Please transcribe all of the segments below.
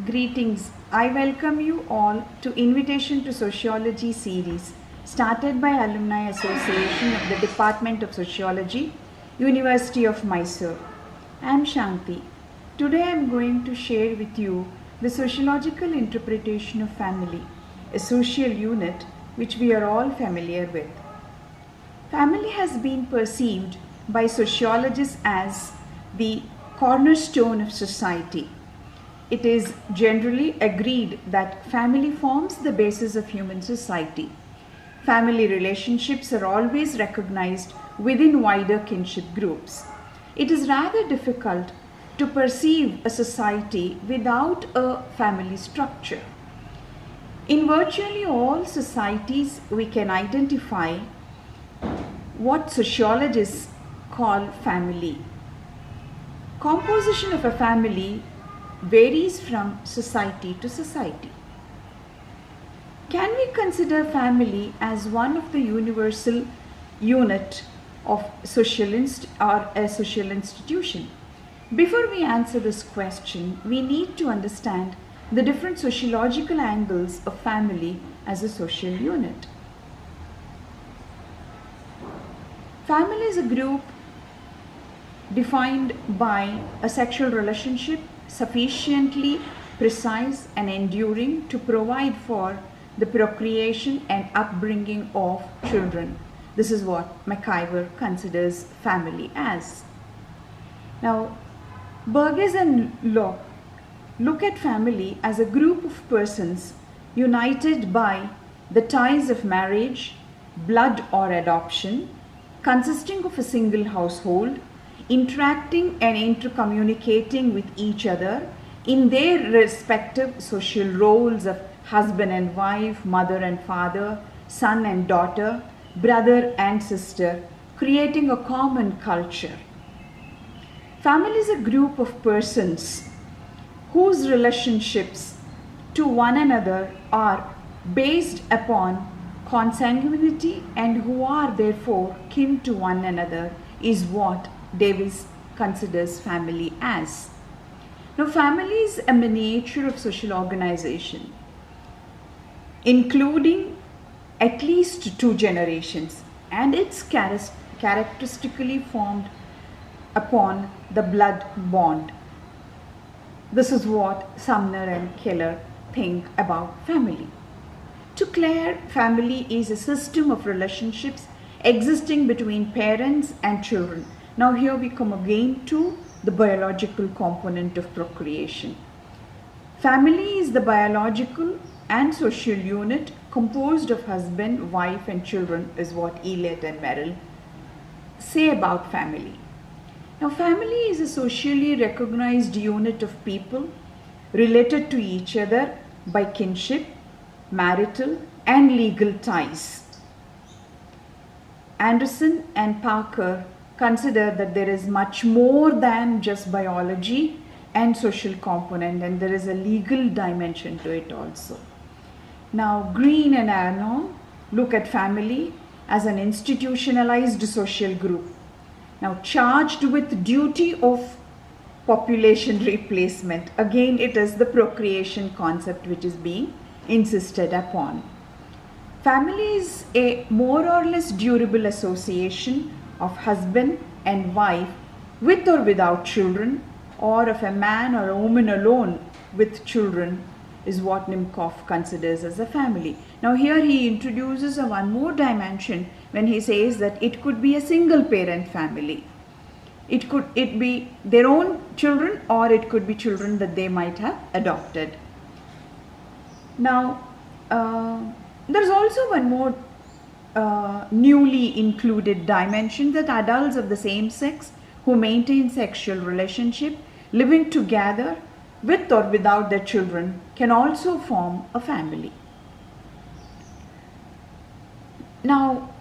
Greetings. I welcome you all to Invitation to Sociology series started by Alumni Association of the Department of Sociology, University of Mysore. I am Shanti. Today I am going to share with you the sociological interpretation of family, a social unit which we are all familiar with. Family has been perceived by sociologists as the cornerstone of society. It is generally agreed that family forms the basis of human society. Family relationships are always recognized within wider kinship groups. It is rather difficult to perceive a society without a family structure. In virtually all societies, we can identify what sociologists call family. Composition of a family varies from society to society. Can we consider family as one of the universal unit of a social institution? Before we answer this question, we need to understand the different sociological angles of family as a social unit. Family is a group defined by a sexual relationship sufficiently precise and enduring to provide for the procreation and upbringing of children. This is what McIver considers family as. Now, Burgess and Locke look at family as a group of persons united by the ties of marriage, blood or adoption, consisting of a single household, interacting and intercommunicating with each other in their respective social roles of husband and wife, mother and father, son and daughter, brother and sister, creating a common culture. Family is a group of persons whose relationships to one another are based upon consanguinity and who are therefore kin to one another is what Davis considers family as. Now, family is a miniature of social organization, including at least two generations, and it's characteristically formed upon the blood bond. This is what Sumner and Keller think about family. To Clare, family is a system of relationships existing between parents and children. Now here we come again to the biological component of procreation. Family is the biological and social unit composed of husband, wife and children is what Eliot and Merrill say about family. Now family is a socially recognized unit of people related to each other by kinship, marital and legal ties. Anderson and Parker consider that there is much more than just biology and social component, and there is a legal dimension to it also. Now Green and Arnon look at family as an institutionalized social group, now charged with duty of population replacement. Again, it is the procreation concept which is being insisted upon. Family is a more or less durable association of husband and wife with or without children, or of a man or a woman alone with children is what Nimcoff considers as a family. Now here he introduces one more dimension when he says that it could be a single parent family. It be their own children, or it could be children that they might have adopted. Now there's also one more newly included dimension, that adults of the same sex who maintain sexual relationship living together with or without their children can also form a family. Now,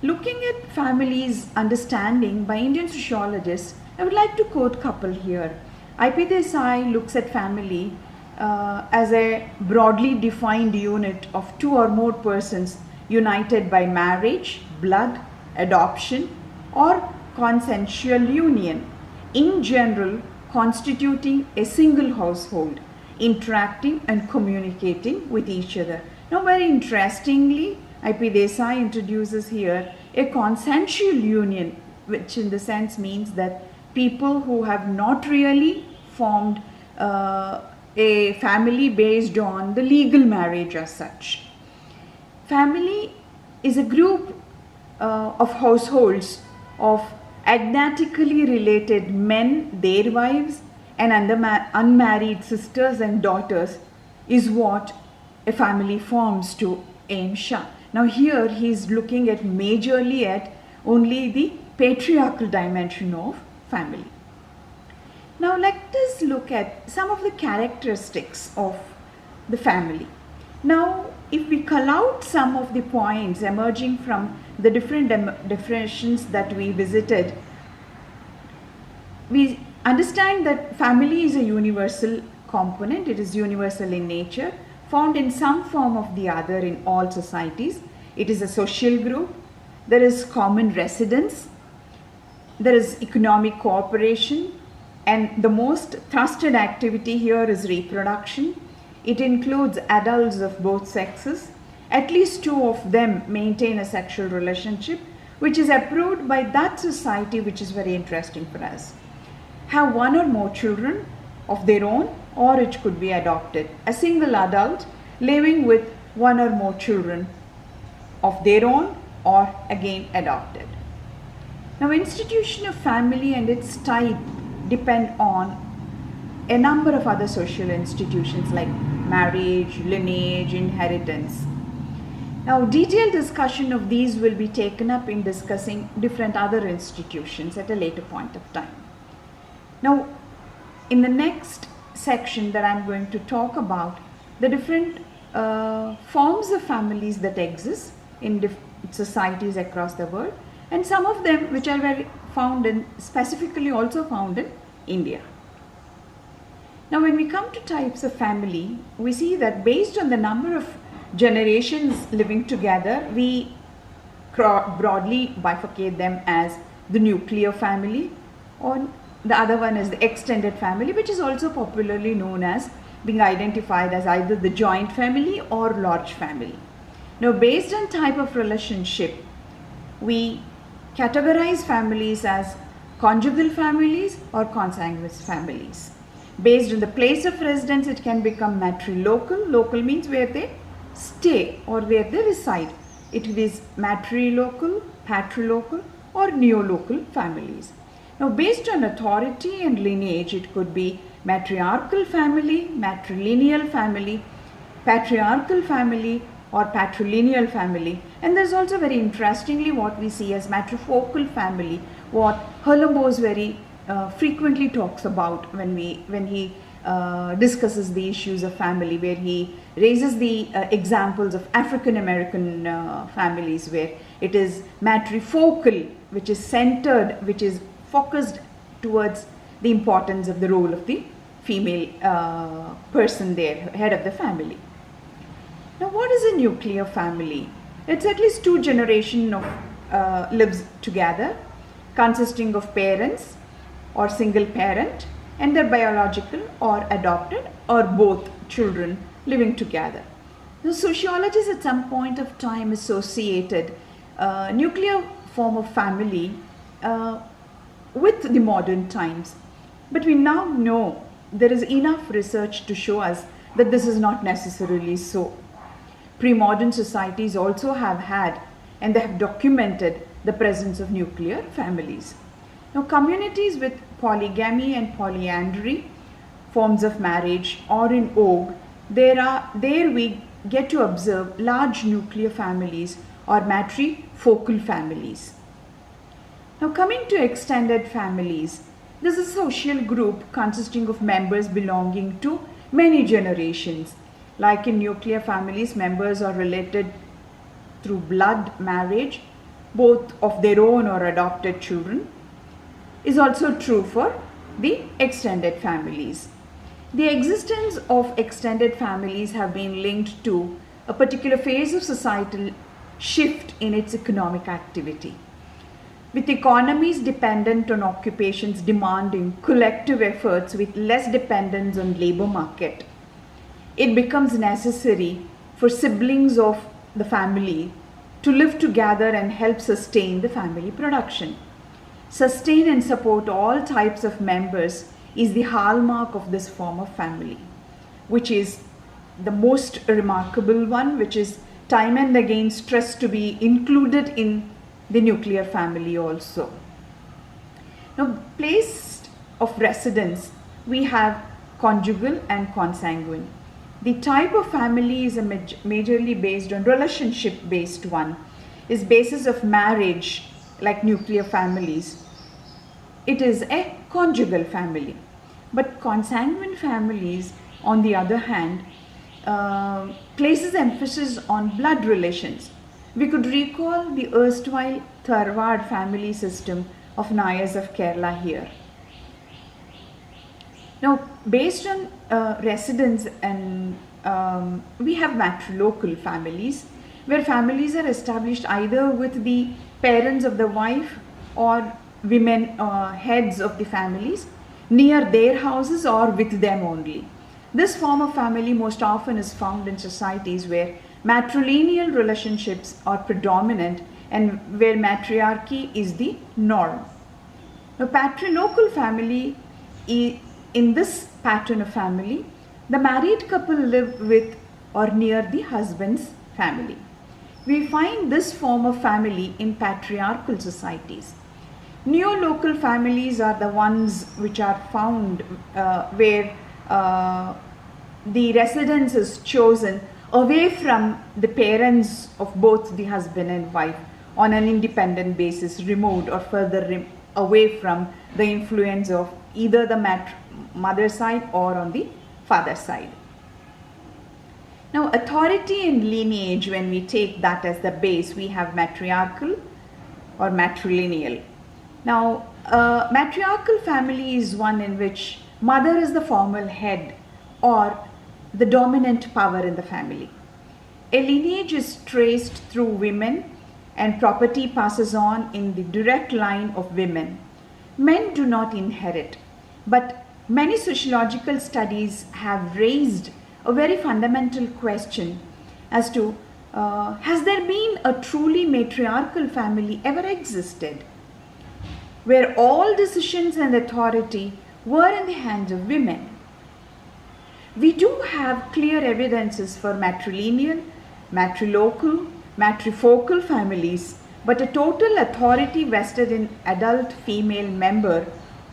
looking at families' understanding by Indian sociologists, I would like to quote a couple here. I.P. Desai looks at family as a broadly defined unit of two or more persons united by marriage, blood, adoption, or consensual union, in general constituting a single household, interacting and communicating with each other. Now, very interestingly, I.P. Desai introduces here a consensual union, which in the sense means that people who have not really formed a family based on the legal marriage as such. Family is a group of households of agnatically related men, their wives, and unmarried sisters and daughters is what a family forms to Aim Shah. Now here he is looking at majorly at only the patriarchal dimension of family. Now let us look at some of the characteristics of the family. Now if we cull out some of the points emerging from the different definitions that we visited, we understand that family is a universal component. It is universal in nature, found in some form or the other in all societies. It is a social group. There is common residence. There is economic cooperation, and the most trusted activity here is reproduction. It includes adults of both sexes. At least two of them maintain a sexual relationship, which is approved by that society, which is very interesting for us. Have one or more children of their own, or it could be adopted. A single adult living with one or more children of their own, or again adopted. Now, institution of family and its type depend on a number of other social institutions like marriage, lineage, inheritance. Now, detailed discussion of these will be taken up in discussing different other institutions at a later point of time. Now, in the next section that I'm going to talk about the different forms of families that exist in societies across the world, and some of them which are very found in, specifically also found in India. Now, when we come to types of family, we see that based on the number of generations living together, we broadly bifurcate them as the nuclear family, or the other one is the extended family, which is also popularly known as being identified as either the joint family or large family. Now, based on type of relationship, we categorize families as conjugal families or consanguineous families. Based on the place of residence, it can become matrilocal. Local means where they stay or where they reside. It is matrilocal, patrilocal, or neolocal families. Now, based on authority and lineage, it could be matriarchal family, matrilineal family, patriarchal family, or patrilineal family. And there's also very interestingly what we see as matrifocal family, what Herlambos very frequently talks about when he discusses the issues of family, where he raises the examples of African American families, where it is matrifocal, which is centered, which is focused towards the importance of the role of the female person there, head of the family. Now, what is a nuclear family? It's at least two generations of lives together, consisting of parents or single parent and their biological or adopted or both children living together. The sociologists at some point of time associated nuclear form of family with the modern times, but we now know there is enough research to show us that this is not necessarily so. Pre-modern societies also have had, and they have documented, the presence of nuclear families. Now, communities with polygamy and polyandry forms of marriage are in vogue. There we get to observe large nuclear families or matrifocal families. Now, coming to extended families, this is a social group consisting of members belonging to many generations. Like in nuclear families, members are related through blood marriage, both of their own or adopted children. Is also true for the extended families. The existence of extended families have been linked to a particular phase of societal shift in its economic activity. With economies dependent on occupations demanding collective efforts with less dependence on labor market, it becomes necessary for siblings of the family to live together and help sustain the family production. Sustain and support all types of members is the hallmark of this form of family, which is the most remarkable one, which is time and again stressed to be included in the nuclear family also. Now, place of residence, we have conjugal and consanguine. The type of family is a majorly based on relationship based one, is basis of marriage like nuclear families. It is a conjugal family. But consanguine families, on the other hand, places emphasis on blood relations. We could recall the erstwhile Tharwad family system of Nayars of Kerala here. Now, based on residence, and we have matrilocal families, where families are established either with the parents of the wife or women heads of the families near their houses or with them only. This form of family most often is found in societies where matrilineal relationships are predominant and where matriarchy is the norm. Now, patrilocal family, in this pattern of family, the married couple live with or near the husband's family. We find this form of family in patriarchal societies. Neolocal families are the ones which are found where the residence is chosen away from the parents of both the husband and wife on an independent basis, removed or further away from the influence of either the mother side or on the father side. Now, authority and lineage, when we take that as the base, we have matriarchal or matrilineal. Now, matriarchal family is one in which mother is the formal head or the dominant power in the family. A lineage is traced through women and property passes on in the direct line of women. Men do not inherit, but many sociological studies have raised a very fundamental question as to has there been a truly matriarchal family ever existed, where all decisions and authority were in the hands of women? We do have clear evidences for matrilineal, matrilocal, matrifocal families, but a total authority vested in adult female member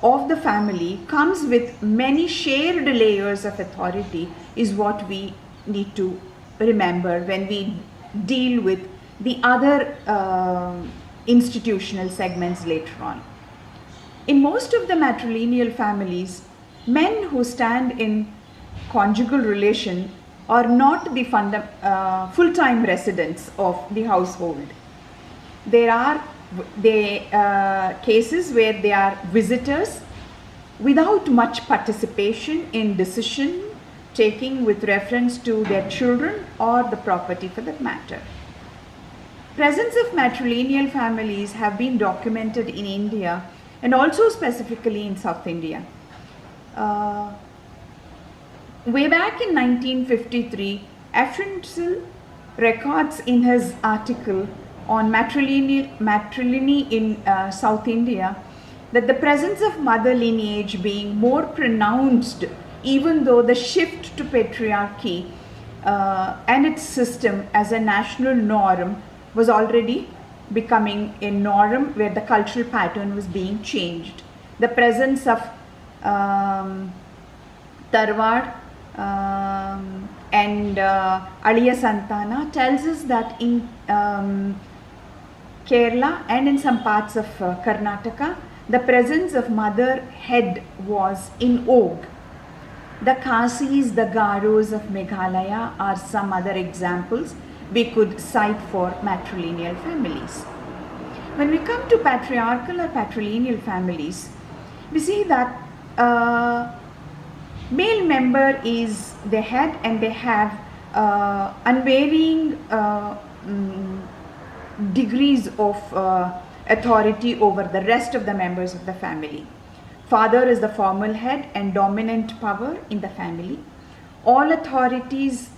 of the family comes with many shared layers of authority is what we need to remember when we deal with the other institutional segments later on. In most of the matrilineal families, men who stand in conjugal relation are not the full-time residents of the household. There are cases where they are visitors without much participation in decision taking with reference to their children or the property for that matter. Presence of matrilineal families have been documented in India and also specifically in South India. Way back in 1953, Afrinsil records in his article on matrilineal in South India that the presence of mother lineage being more pronounced, even though the shift to patriarchy and its system as a national norm was already becoming a norm where the cultural pattern was being changed. The presence of Tharwad and Aliya Santana tells us that in Kerala and in some parts of Karnataka, the presence of mother head was in vogue. The Khasis, the Garos of Meghalaya are some other examples we could cite for matrilineal families. When we come to patriarchal or patrilineal families, we see that male member is the head and they have unvarying degrees of authority over the rest of the members of the family. Father is the formal head and dominant power in the family. all authorities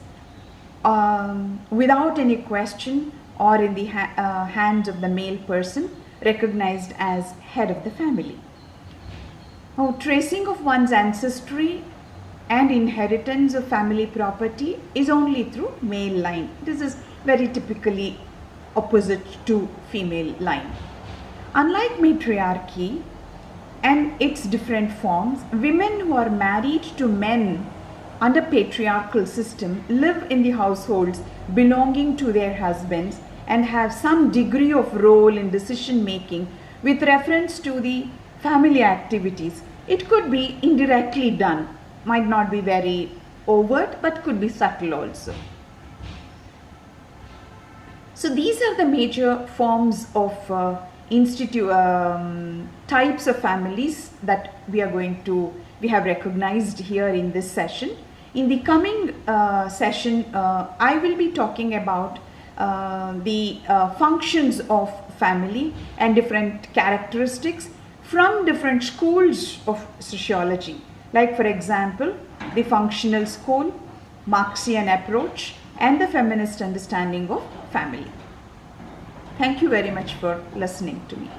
without any question or in the hands of the male person recognized as head of the family. Now, tracing of one's ancestry and inheritance of family property is only through male line. This is very typically opposite to female line. Unlike matriarchy and its different forms, women who are married to men under patriarchal system live in the households belonging to their husbands and have some degree of role in decision making with reference to the family activities. It could be indirectly done, might not be very overt, but could be subtle also. So these are the major forms of types of families that we have recognized here in this session. In the coming session, I will be talking about the functions of family and different characteristics from different schools of sociology. Like, for example, the functional school, Marxian approach, and the feminist understanding of family. Thank you very much for listening to me.